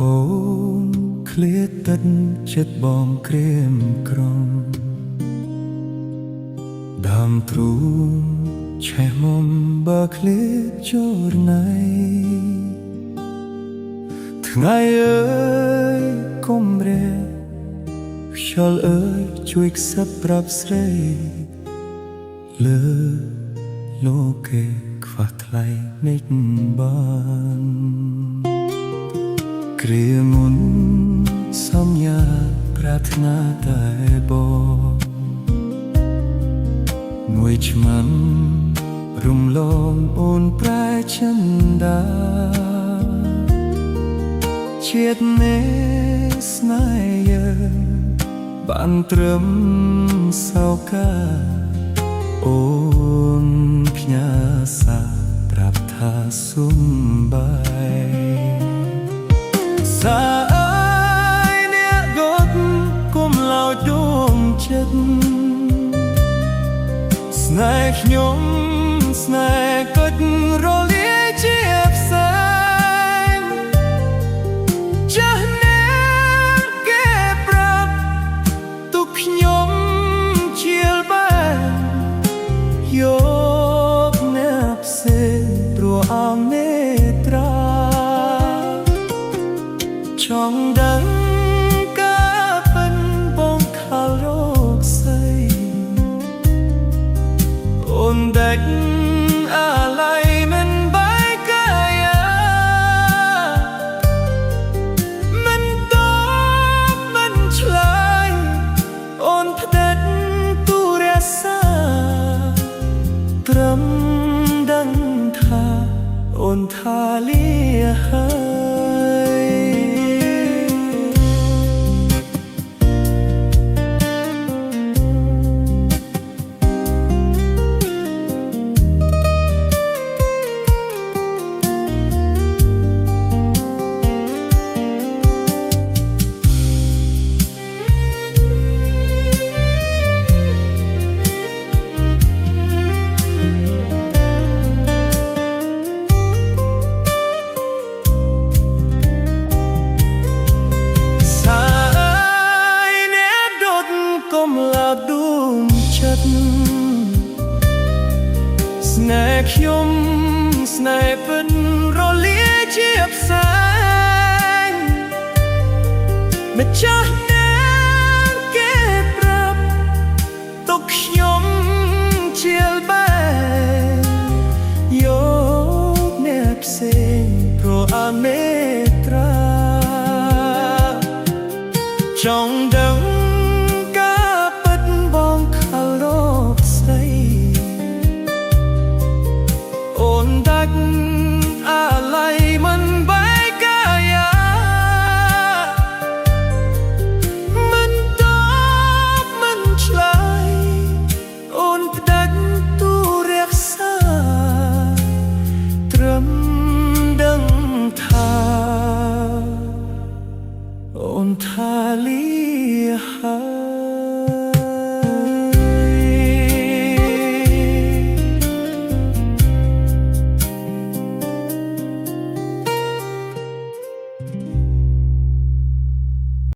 អូនឃ្លាតទឹកចិត្តបងក្រៀមក្រំដើមទ្រូងឆេះមុំបើឃ្លាតចូលណៃថ្ងៃអើយកុំរែខ្យល់អើយជួយខ្សឹបប្រាប់ស្រីលើលោកេខ្វះថ្លៃនិចបានគ្រាមុនសន្យាប្រាថ្នាតែបងមួយឆ្មាំរំលងអូនប្រែចិនដាជាតិនេស្នេហ៍យើងបានត្រឹមសោកាអូនផ្ញើសារប្រាប់ថាសុំបាយសារអើយអ្នកកុំគុំឡោចដួងចិត្តស្នេហ៍ខ្ញុំស្នេហ៍កិច្ចរលាយជាផ្សែងចាស់ណាស់គេប្រាប់ទុកខ្ញុំជាលបែយកអ្នកផ្សេងព្រោះអមនេត្រាចង់ដឹងការពិនបងខលរកស្អីអូនដាច់អាឡ័យមិនបែកកាយាមិនតបមិនឆ្លើយអូនផ្ដិតទូរស័ព្ទត្រឹមដឹងថាអូនថាលាហើយស្នេហ៍ខ្ញុំស្នេហ៍ពិនរលាយជាផ្សែងម្ចាស់ណាគេប្រាប់ទុកខ្ញុំជាលបែយកអ្នកផ្សេងព្រោះអមេត្រាចង់ដឹងអាឡ័យមិនបែកកាយាមិនតបមិនឆ្លើយអូនផ្ដាច់ទូរក្សាត្រឹមដឹងថាអូនថាលាហើយ